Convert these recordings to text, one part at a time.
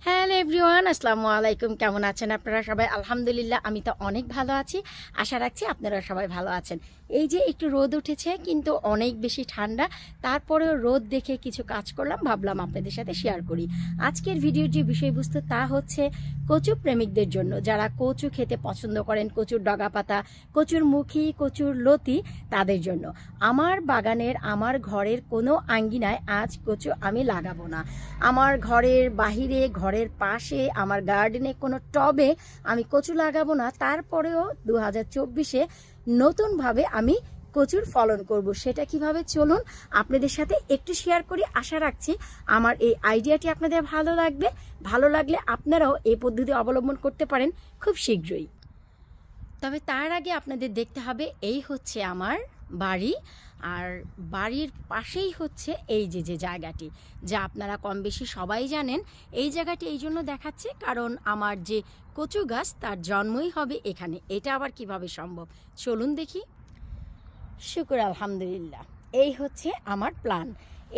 Hello everyone, আসসালামু আলাইকুম। কেমন আছেন আপনারা সবাই? আলহামদুলিল্লাহ, আমি তো অনেক ভালো আছি। আশা রাখছি আপনারা সবাই ভালো আছেন। এই যে একটু রোদ উঠেছে, কিন্তু অনেক বেশি ঠান্ডা। তারপরেও রোদ দেখে কিছু কাজ করলাম, ভাবলাম আপনাদের সাথে শেয়ার করি। আজকের ভিডিওর যে বিষয়বস্তু তা হচ্ছে কচু প্রেমিকদের জন্য, যারা কচু খেতে পছন্দ করেন, কচুর ডগা পাতা, কচুর মুখী, কচুর লতি, তাদের জন্য। আমার বাগানের, আমার ঘরের কোনো আঙ্গিনায় আজ কচু আমি লাগাবো না। আমার ঘরের বাহিরে, ঘরের পাশে, আমার গার্ডেনে কোনো টবে আমি কচু লাগাবো না। তারপরেও 2024-এ নতুনভাবে আমি কচুর ফলন করব। সেটা কিভাবে চলুন আপনাদের সাথে একটু শেয়ার করি। আশা রাখছি আমার এই আইডিয়াটি আপনাদের ভালো লাগবে। ভালো লাগলে আপনারাও এই পদ্ধতি অবলম্বন করতে পারেন খুব শীঘ্রই। তবে তার আগে আপনাদের দেখতে হবে, এই হচ্ছে আমার বাড়ি, আর বাড়ির পাশেই হচ্ছে এই যে জায়গাটি, যা আপনারা কম বেশি সবাই জানেন। এই জায়গাটি এই জন্য দেখাচ্ছে কারণ আমার যে কচু গাছ তার জন্মই হবে এখানে। এটা আবার কিভাবে সম্ভব চলুন দেখি। শুকর আলহামদুলিল্লাহ, এই হচ্ছে আমার প্ল্যান।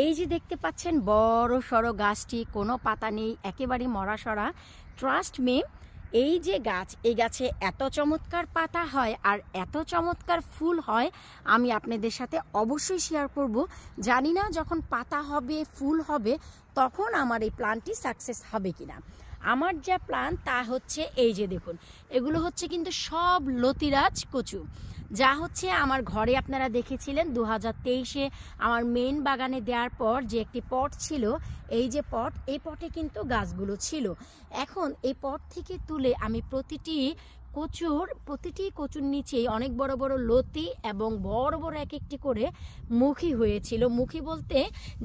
এই যে দেখতে পাচ্ছেন বড় সড়ো গাছটি, কোনো পাতা নেই, একেবারে মরাসরা। ট্রাস্ট মি, এই যে গাছ, এই গাছে এত চমৎকার পাতা হয় আর এত চমৎকার ফুল হয়, আমি আপনাদের সাথে অবশ্যই শেয়ার করব। জানি না যখন পাতা হবে, ফুল হবে, তখন আমার এই প্ল্যানটি সাকসেস হবে কিনা। আমার যা প্ল্যান তা হচ্ছে, এই যে দেখুন, এগুলো হচ্ছে কিন্তু সব লতিরাজ কচু, যা হচ্ছে আমার ঘরে আপনারা দেখেছিলেন 2023-এ আমার মেন বাগানে দেওয়ার পর যে একটি পট ছিল, এই যে পট, এই পটে কিন্তু গাছগুলো ছিল। এখন এই পট থেকে তুলে আমি প্রতিটি কচুর নিচেই অনেক বড় বড় লতি এবং বড় বড় এক একটি করে মুখী হয়েছিল। মুখী বলতে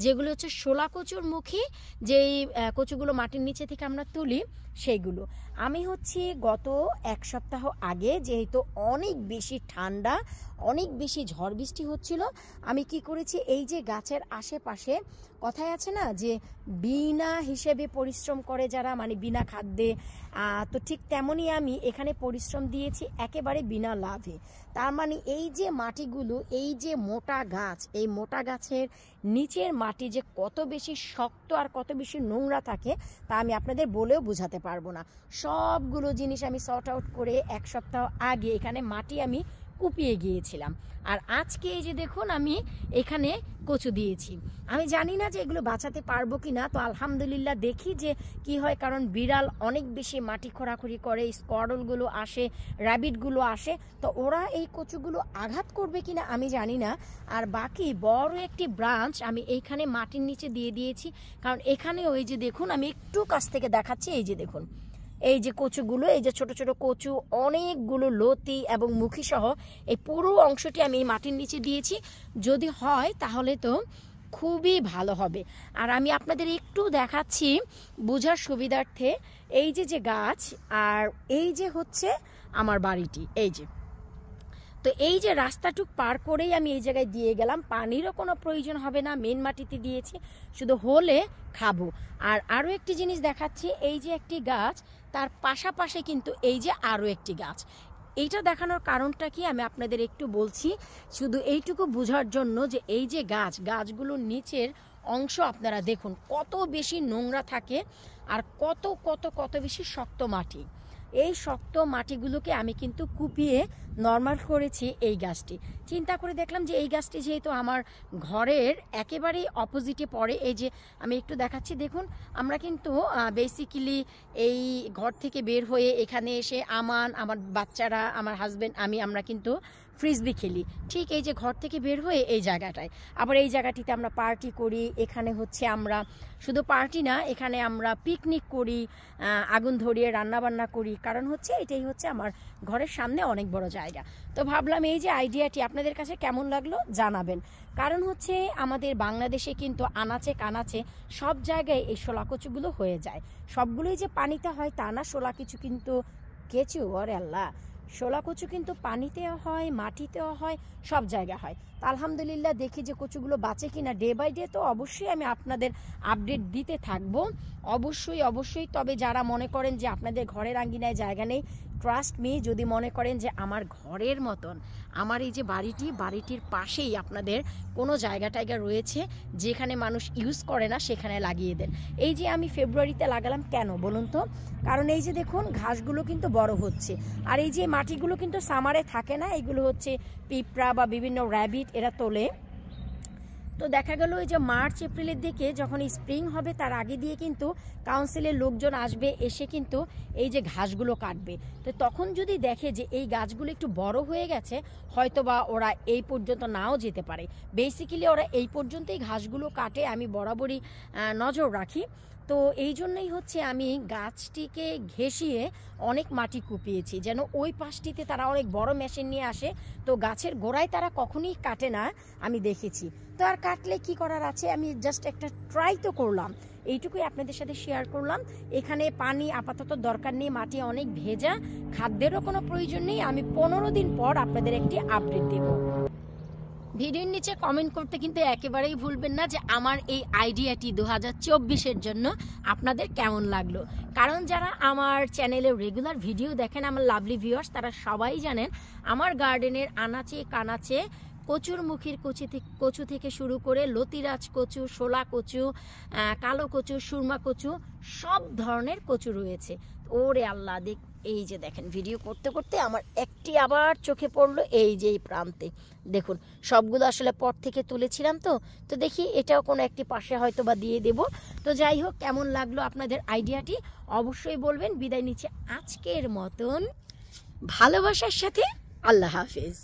যেগুলো হচ্ছে শোলা কচুর মুখী, যেই কচুগুলো মাটির নিচে থেকে আমরা তুলি, সেইগুলো। আমি হচ্ছে গত এক সপ্তাহ আগে, যেহেতু অনেক বেশি ঠান্ডা, অনেক বেশি ঝড় বৃষ্টি হচ্ছিল, আমি কি করেছি, এই যে গাছের আশেপাশে কথায় আছে না যে বিনা হিসেবে পরিশ্রম করে যারা, মানে বিনা খাদ্যে, তো ঠিক তেমনই আমি এখানে পরিশ্রম দিয়েছি একেবারে বিনা লাভে। তার মানে এই যে মাটিগুলো, এই যে মোটা গাছ, এই মোটা গাছের নিচের মাটি যে কত বেশি শক্ত আর কত বেশি নোংরা থাকে তা আমি আপনাদের বলেও বোঝাতে পারবো না। সবগুলো জিনিস আমি সর্ট আউট করে এক সপ্তাহ আগে এখানে মাটি আমি কুপিয়ে গিয়েছিলাম। আর আজকে এই যে দেখুন, আমি এখানে কচু দিয়েছি। আমি জানি না যে এগুলো বাঁচাতে পারবো কি না, তো আলহামদুলিল্লাহ দেখি যে কি হয়, কারণ বিড়াল অনেক বেশি মাটি খোঁড়াখুড়ি করে, স্কোয়ারলগুলো আসে, র্যাবিটগুলো আসে, তো ওরা এই কচুগুলো আঘাত করবে কিনা আমি জানি না। আর বাকি বড় একটি ব্রাঞ্চ আমি এইখানে মাটির নিচে দিয়ে দিয়েছি, কারণ এখানে ওই যে দেখুন, আমি একটু কাছ থেকে দেখাচ্ছি, এই যে দেখুন, এই যে কচুগুলো, এই যে ছোট ছোট কচু, অনেকগুলো লতি এবং মুখী সহ এই পুরো অংশটি আমি এই মাটির নিচে দিয়েছি। যদি হয় তাহলে তো খুবই ভালো হবে। আর আমি আপনাদের একটু দেখাচ্ছি বোঝার সুবিধার্থে, এই যে গাছ, আর এই যে হচ্ছে আমার বাড়িটি, এই যে। তো এই যে রাস্তাটুক পার করেই আমি এই জায়গায় দিয়ে গেলাম, পানিরও কোনো প্রয়োজন হবে না, মেন মাটিতে দিয়েছি, শুধু হলে খাবো। আর আরও একটি জিনিস দেখাচ্ছি, এই যে একটি গাছ, তার পাশাপাশি কিন্তু এই যে আরও একটি গাছ। এইটা দেখানোর কারণটা কি আমি আপনাদের একটু বলছি, শুধু এইটুকু বোঝার জন্য যে এই যে গাছগুলোর নিচের অংশ আপনারা দেখুন কত বেশি নোংরা থাকে আর কত বেশি শক্ত মাটি। এই শক্ত মাটিগুলোকে আমি কিন্তু কুপিয়ে নর্মাল করেছি এই গাছটি। চিন্তা করে দেখলাম যে এই গাছটি যেহেতু আমার ঘরের একেবারেই অপোজিটে পড়ে, এই যে আমি একটু দেখাচ্ছি দেখুন, আমরা কিন্তু বেসিক্যালি এই ঘর থেকে বের হয়ে এখানে এসে আমার বাচ্চারা, আমার হাজব্যান্ড, আমরা কিন্তু ফ্রিসবি খেলি, ঠিক এই যে ঘর থেকে বের হয়ে এই জায়গাটায়। আবার এই জায়গাটিতে আমরা পার্টি করি, এখানে হচ্ছে আমরা শুধু পার্টি না, এখানে আমরা পিকনিক করি, আগুন ধরিয়ে রান্নাবান্না করি, কারণ হচ্ছে এটাই হচ্ছে আমার ঘরের সামনে অনেক বড় জায়গা। তো ভাবলাম এই যে আইডিয়াটি আপনাদের কাছে কেমন লাগলো জানাবেন, কারণ হচ্ছে আমাদের বাংলাদেশে কিন্তু আনাচে কানাচে সব জায়গায় এই শোলা কচুগুলো হয়ে যায়। সবগুলোই যে পানিতে হয় তা না, শোলা কিছু কিন্তু কেঁচু, ওরে আল্লাহ, শোলা কচু কিন্তু পানিতেও হয়, মাটিতেও হয়, সব জায়গায় হয়। তা আলহামদুলিল্লাহ দেখি যে কচুগুলো বাঁচে কিনা। ডে বাই ডে তো অবশ্যই আমি আপনাদের আপডেট দিতে থাকবো, অবশ্যই। তবে যারা মনে করেন যে আপনাদের ঘরের আঙ্গিনায় জায়গা নেই, ট্রাস্ট মি, যদি মনে করেন যে আমার ঘরের মতন আমার এই যে বাড়িটির পাশেই আপনাদের কোনো জায়গা রয়েছে যেখানে মানুষ ইউজ করে না, সেখানে লাগিয়ে দেন। এই যে আমি ফেব্রুয়ারিতে লাগালাম কেন বলুন তো? কারণ এই যে দেখুন ঘাসগুলো কিন্তু বড় হচ্ছে, আর এই যে মাটিগুলো কিন্তু সামারে থাকে না, এগুলো হচ্ছে পিঁপড়া বা বিভিন্ন র্যাবিট এরা তোলে। তো দেখা গেল এই যে মার্চ এপ্রিলের দিকে যখন স্প্রিং হবে তার আগে দিয়ে কিন্তু কাউন্সিলের লোকজন আসবে, এসে কিন্তু এই যে ঘাসগুলো কাটবে। তো তখন যদি দেখে যে এই গাছগুলো একটু বড় হয়ে গেছে, হয়তো বা ওরা এই পর্যন্ত নাও যেতে পারে। বেসিক্যালি ওরা এই পর্যন্তই ঘাসগুলো কাটে, আমি বরাবরই নজর রাখি। তো এই জন্যই হচ্ছে আমি গাছটিকে ঘেঁষিয়ে অনেক মাটি কুপিয়েছি, যেন ওই পাশটিতে তারা অনেক বড় মেশিন নিয়ে আসে। তো গাছের গোড়ায় তারা কখনোই কাটে না, আমি দেখেছি। তো আর কাটলে কি করার আছে, আমি জাস্ট একটা ট্রাই তো করলাম, এইটুকুই আপনাদের সাথে শেয়ার করলাম। এখানে পানি আপাতত দরকার নেই, মাটি অনেক ভেজা, খাদ্যেরও কোনো প্রয়োজন নেই। আমি 15 দিন পর আপনাদের একটি আপডেট দেব। ভিডিওর নিচে কমেন্ট করতে কিন্তু একেবারেই ভুলবেন না যে আমার এই আইডিয়াটি 2024-এর জন্য আপনাদের কেমন লাগলো। কারণ যারা আমার চ্যানেলে রেগুলার ভিডিও দেখেন, আমার লাভলি ভিউয়ার্স, তারা সবাই জানেন আমার গার্ডেনের আনাচে কানাচে কচুরমুখীর কচু থেকে শুরু করে লতিরাজ কচু, শোলা কচু, কালো কচু, সুরমা কচু, সব ধরনের কচু রয়েছে। ওরে আল্লাহ, এই যে দেখেন ভিডিও করতে করতে আমার একটি আবার চোখে পড়লো, এই যে এই প্রান্তে দেখুন, সবগুলো আসলে পট থেকে তুলেছিলাম। তো দেখি এটাও কোনো একটি পাশে হয়তো বা দিয়ে দেব। তো যাই হোক, কেমন লাগলো আপনাদের আইডিয়াটি অবশ্যই বলবেন। বিদায় নিচ্ছে আজকের মতন, ভালোবাসার সাথে, আল্লাহ হাফেজ।